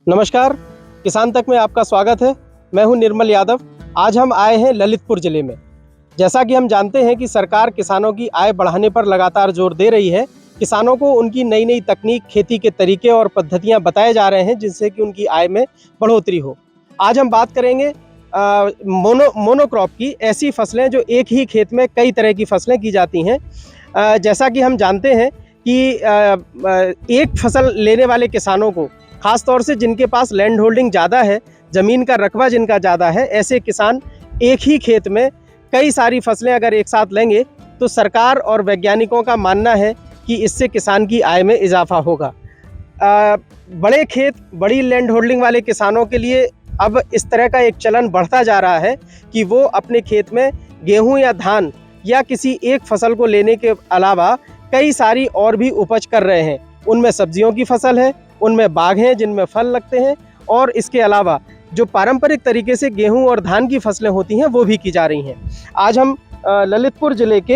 नमस्कार, किसान तक में आपका स्वागत है। मैं हूं निर्मल यादव। आज हम आए हैं ललितपुर ज़िले में। जैसा कि हम जानते हैं कि सरकार किसानों की आय बढ़ाने पर लगातार जोर दे रही है। किसानों को उनकी नई नई तकनीक, खेती के तरीके और पद्धतियां बताए जा रहे हैं जिससे कि उनकी आय में बढ़ोतरी हो। आज हम बात करेंगे मोनोक्रॉप की, ऐसी फसलें जो एक ही खेत में कई तरह की फसलें की जाती हैं। जैसा कि हम जानते हैं कि एक फसल लेने वाले किसानों को, खास तौर से जिनके पास लैंड होल्डिंग ज़्यादा है, ज़मीन का रकबा जिनका ज़्यादा है, ऐसे किसान एक ही खेत में कई सारी फसलें अगर एक साथ लेंगे तो सरकार और वैज्ञानिकों का मानना है कि इससे किसान की आय में इजाफा होगा। बड़े खेत, बड़ी लैंड होल्डिंग वाले किसानों के लिए अब इस तरह का एक चलन बढ़ता जा रहा है कि वो अपने खेत में गेहूं या धान या किसी एक फसल को लेने के अलावा कई सारी और भी उपज कर रहे हैं। उनमें सब्जियों की फसल है, उनमें बाग हैं जिनमें फल लगते हैं, और इसके अलावा जो पारंपरिक तरीके से गेहूं और धान की फसलें होती हैं वो भी की जा रही हैं। आज हम ललितपुर ज़िले के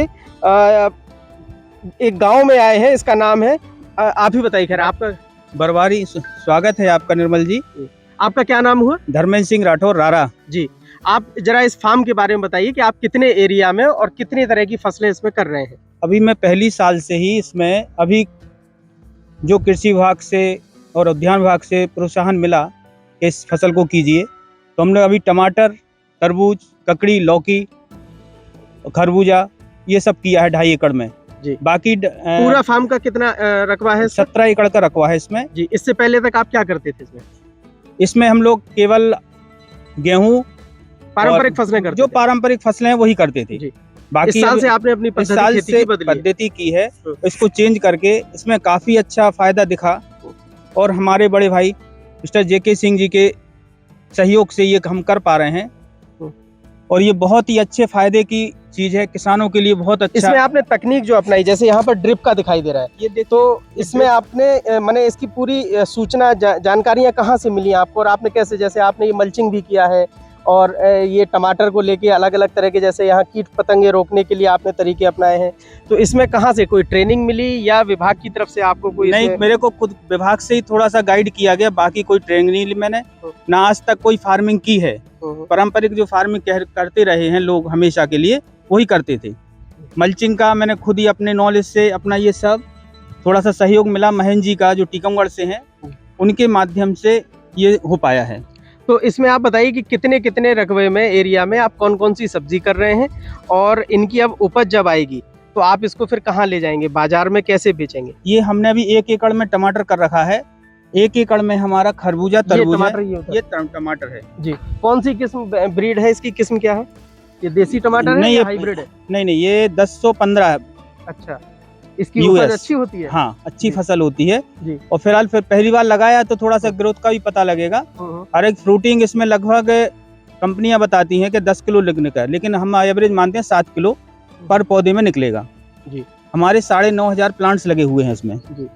एक गांव में आए हैं। इसका नाम है, आप ही बताइए। खैर, आपका बरवारी स्वागत है आपका निर्मल जी। आपका क्या नाम हुआ? धर्मेंद्र सिंह राठौर, रारा जी। आप जरा इस फार्म के बारे में बताइए कि आप कितने एरिया में और कितने तरह की फसलें इसमें कर रहे हैं। अभी मैं पहली साल से ही इसमें, अभी जो कृषि विभाग से और उद्यान विभाग से प्रोत्साहन मिला कि इस फसल को कीजिए, तो हमने अभी टमाटर, तरबूज, ककड़ी, लौकी, खरबूजा ये सब किया है 2.5 एकड़ में जी। बाकी पूरा फार्म का कितना रकबा है? 17 एकड़ का रकबा है इसमें जी। इससे पहले तक आप क्या करते थे इसमें? इसमें हम लोग केवल गेहूं, पारंपरिक फसलें करते जो थे। पारंपरिक फसलें हैं वही करते थे जी। बाकी इस साल से आपने अपनी पद्धति की है, इसको चेंज करके इसमें काफी अच्छा फायदा दिखा, और हमारे बड़े भाई मिस्टर जेके सिंह जी के सहयोग से ये हम कर पा रहे हैं, और ये बहुत ही अच्छे फायदे की चीज है, किसानों के लिए बहुत अच्छा। इसमें आपने तकनीक जो अपनाई, जैसे यहाँ पर ड्रिप का दिखाई दे रहा है, ये तो इसमें आपने माने इसकी पूरी सूचना जानकारियाँ कहाँ से मिली आपको, और आपने कैसे, जैसे आपने ये मल्चिंग भी किया है और ये टमाटर को लेके अलग अलग तरह के, जैसे यहाँ कीट पतंगे रोकने के लिए आपने तरीके अपनाए हैं, तो इसमें कहाँ से कोई ट्रेनिंग मिली या विभाग की तरफ से आपको कोई? नहीं, मेरे को खुद विभाग से ही थोड़ा सा गाइड किया गया, बाकी कोई ट्रेनिंग नहीं ली मैंने, ना आज तक कोई फार्मिंग की है। पारंपरिक जो फार्मिंग करते रहे हैं लोग हमेशा के लिए, वही करते थे। मल्चिंग का मैंने खुद ही अपने नॉलेज से अपना ये सब थोड़ा सा सहयोग मिला, महेंद्र जी का जो टीकमगढ़ से हैं, उनके माध्यम से ये हो पाया है। तो इसमें आप बताइए कि कितने कितने रकबे में, एरिया में आप कौन कौन सी सब्जी कर रहे हैं, और इनकी अब उपज जब आएगी तो आप इसको फिर कहाँ ले जाएंगे, बाजार में कैसे बेचेंगे? ये हमने अभी 1 एकड़ में टमाटर कर रखा है, 1 एकड़ में हमारा खरबूजा, तरबूज है, ये टमाटर है जी। कौन सी किस्म, ब्रीड है इसकी, किस्म क्या है? ये देसी टमाटर है या हाइब्रिड है? नहीं, ये 1015 है। अच्छा, इसकी उपज अच्छी होती है? हाँ, अच्छी फसल होती है जी। और फिलहाल फिर पहली बार लगाया तो थोड़ा सा ग्रोथ का भी पता लगेगा। हर एक फ्रूटिंग इसमें लगभग कंपनियां बताती हैं कि 10 किलो लगने का है, लेकिन हम एवरेज मानते हैं 7 किलो पर पौधे में निकलेगा जी। हमारे 9,500 प्लांट्स लगे हुए हैं इसमें जी।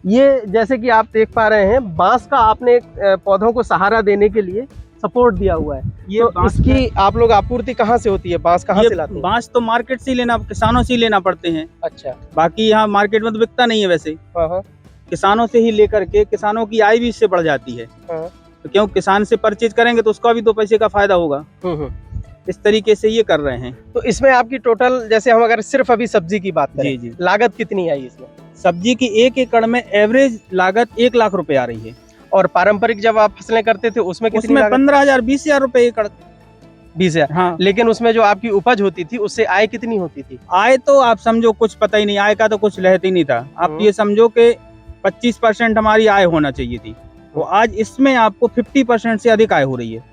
ये जैसे कि आप देख पा रहे हैं, बांस का आपने पौधों को सहारा देने के लिए सपोर्ट दिया हुआ है। ये तो इसकी आप लोग आपूर्ति कहाँ से होती है? बांस कहाँ से लाते हैं? बांस तो मार्केट से ही लेना, किसानों से ही लेना पड़ते हैं। अच्छा। बाकी यहाँ मार्केट में तो बिकता नहीं है वैसे, किसानों से ही लेकर के किसानों की आय भी इससे बढ़ जाती है। तो क्यों, किसान से परचेज करेंगे तो उसका भी 2 पैसे का फायदा होगा। इस तरीके से ये कर रहे हैं। तो इसमें आपकी टोटल, जैसे हम अगर सिर्फ अभी सब्जी की बात करें, जी, लागत कितनी आई इसमें? सब्जी की 1 एकड़ में एवरेज लागत 1 लाख रुपए आ रही है। और पारंपरिक जब आप फसलें करते थे उसमें कितनी? उसमें 15,000 20,000 रुपए एकड़। 20,000? हाँ। लेकिन उसमें जो आपकी उपज होती थी उससे आय कितनी होती थी? आय तो आप समझो कुछ पता ही नहीं, आय का तो कुछ रहता ही नहीं था। आप ये समझो कि 25% हमारी आय होना चाहिए थी, तो आज इसमें आपको 50% से अधिक आय हो रही है।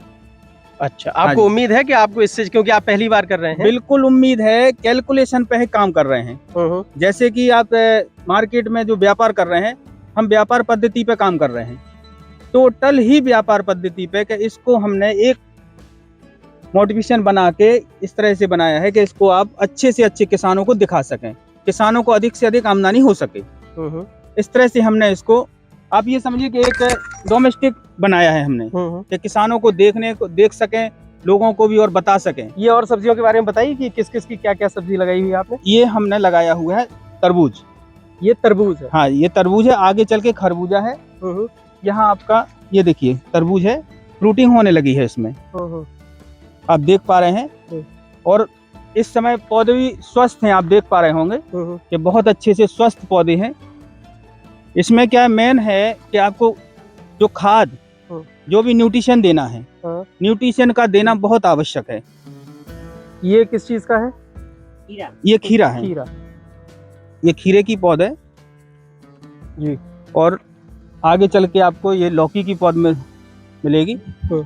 अच्छा, आपको उम्मीद है कि आपको इससे, क्योंकि आप पहली बार कर रहे हैं? बिल्कुल उम्मीद है, कैलकुलेशन पे काम कर रहे हैं। जैसे कि आप मार्केट में जो व्यापार कर रहे हैं, हम व्यापार पद्धति पे काम कर रहे हैं, टोटल ही व्यापार पद्धति पे, कि इसको हमने एक मोटिवेशन बना के इस तरह से बनाया है कि इसको आप अच्छे से अच्छे किसानों को दिखा सकें, किसानों को अधिक से अधिक आमदनी हो सके। इस तरह से हमने इसको, आप ये समझिए कि एक डोमेस्टिक बनाया है हमने, कि किसानों को देख सकें, लोगों को भी और बता सकें। ये और सब्जियों के बारे में बताइए कि किस किस की क्या क्या सब्जी लगाई हुई है आपने? ये हमने लगाया हुआ है तरबूज। ये तरबूज है? हाँ, ये तरबूज है, आगे चल के खरबूजा है, यहाँ आपका ये देखिए तरबूज है, फ्रूटिंग होने लगी है इसमें, आप देख पा रहे हैं। और इस समय पौधे भी स्वस्थ हैं, आप देख पा रहे होंगे कि बहुत अच्छे से स्वस्थ पौधे हैं। इसमें क्या मेन है कि आपको जो खाद, जो भी न्यूट्रिशन देना है, न्यूट्रिशन का देना बहुत आवश्यक है। ये किस चीज का है? ये खीरा है, ये खीरे की पौध है जी। और आगे चल के आपको ये लौकी की पौध में मिलेगी।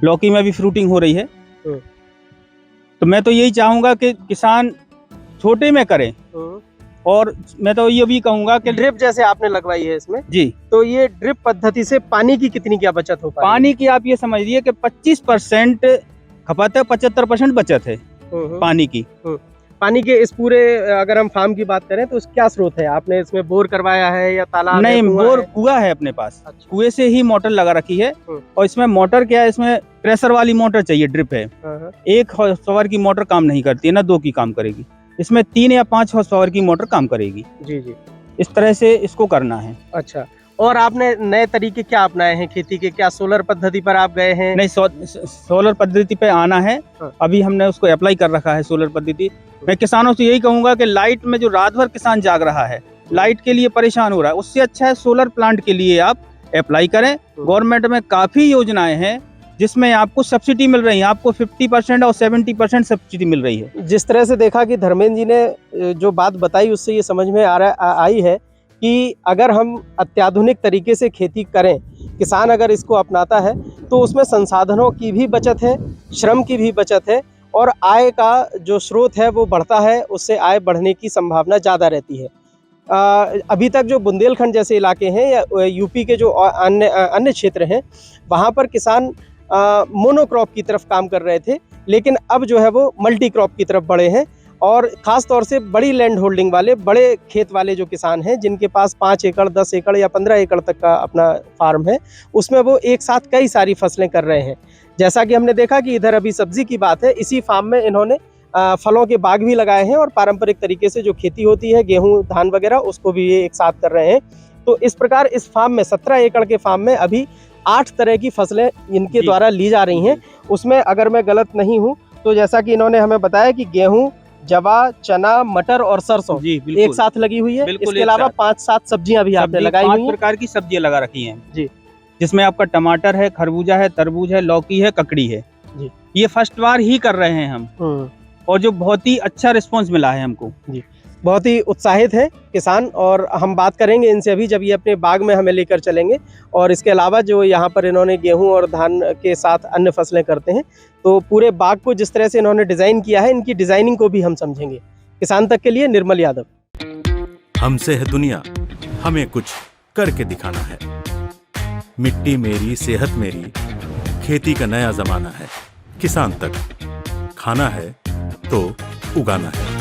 लौकी में भी फ्रूटिंग हो रही है। तो मैं तो यही चाहूंगा कि किसान छोटे में करें, और मैं तो ये भी कहूंगा कि ड्रिप जैसे आपने लगवाई है इसमें जी, तो ये ड्रिप पद्धति से पानी की कितनी क्या बचत हो पाएगी? पानी की आप ये समझिए कि 25% खपत है, 75% बचत है पानी की। पानी के इस पूरे अगर हम फार्म की बात करें तो क्या स्रोत है? आपने इसमें बोर करवाया है या तालाब? नहीं, बोर कुआं है अपने पास। अच्छा। कुएं से ही मोटर लगा रखी है। और इसमें मोटर क्या है, इसमें प्रेशर वाली मोटर चाहिए, ड्रिप है। 1 हॉर्स पावर की मोटर काम नहीं करती है, ना 2 की काम करेगी। इसमें 3 या 5 हॉर्स पावर की मोटर काम करेगी। जी जी, इस तरह से इसको करना है। अच्छा, और आपने नए तरीके क्या अपनाए हैं खेती के? क्या सोलर पद्धति पर आप गए हैं? नहीं, सोलर पद्धति पे आना है। अभी हमने उसको अप्लाई कर रखा है सोलर पद्धति। मैं किसानों से यही कहूंगा कि लाइट में जो रात भर किसान जाग रहा है, लाइट के लिए परेशान हो रहा है, उससे अच्छा है सोलर प्लांट के लिए आप अप्लाई करें। गवर्नमेंट में काफी योजनाएं हैं जिसमें आपको सब्सिडी मिल रही है, आपको 50% और 70% सब्सिडी मिल रही है। जिस तरह से देखा कि धर्मेंद्र जी ने जो बात बताई उससे ये समझ में आई है कि अगर हम अत्याधुनिक तरीके से खेती करें, किसान अगर इसको अपनाता है तो उसमें संसाधनों की भी बचत है, श्रम की भी बचत है, और आय का जो स्रोत है वो बढ़ता है, उससे आय बढ़ने की संभावना ज़्यादा रहती है। अभी तक जो बुंदेलखंड जैसे इलाके हैं या यूपी के जो अन्य क्षेत्र हैं, वहाँ पर किसान मोनोक्रॉप की तरफ काम कर रहे थे, लेकिन अब जो है वो मल्टी क्रॉप की तरफ बढ़े हैं। और ख़ास तौर से बड़ी लैंड होल्डिंग वाले, बड़े खेत वाले जो किसान हैं, जिनके पास 5 एकड़, 10 एकड़ या 15 एकड़ तक का अपना फार्म है, उसमें वो एक साथ कई सारी फसलें कर रहे हैं। जैसा कि हमने देखा कि इधर अभी सब्जी की बात है, इसी फार्म में इन्होंने फलों के बाग भी लगाए हैं और पारंपरिक तरीके से जो खेती होती है गेहूं, धान वगैरह, उसको भी ये एक साथ कर रहे हैं। तो इस प्रकार इस फार्म में 17 एकड़ के फार्म में अभी 8 तरह की फसलें इनके द्वारा ली जा रही हैं। उसमें अगर मैं गलत नहीं हूँ तो जैसा कि इन्होंने हमें बताया कि गेहूं, जवा, चना, मटर और सरसों एक साथ लगी हुई है। इसके अलावा 5-7 सब्जियां भी आपने लगाई हुई हैं। 5 प्रकार की सब्जियां लगा रखी हैं जी, जिसमें आपका टमाटर है, खरबूजा है, तरबूज है, लौकी है, ककड़ी है जी। ये फर्स्ट बार ही कर रहे हैं हम, और जो बहुत ही अच्छा रिस्पांस मिला है हमको जी। बहुत ही उत्साहित है किसान, और हम बात करेंगे इनसे अभी जब ये अपने बाग में हमें लेकर चलेंगे। और इसके अलावा जो यहाँ पर इन्होंने गेहूं और धान के साथ अन्य फसलें करते हैं, तो पूरे बाग को जिस तरह से इन्होंने डिज़ाइन किया है, इनकी डिज़ाइनिंग को भी हम समझेंगे। किसान तक के लिए निर्मल यादव। हमसे है दुनिया, हमें कुछ करके दिखाना है। मिट्टी मेरी, सेहत मेरी, खेती का नया जमाना है। किसान तक, खाना है तो उगाना है।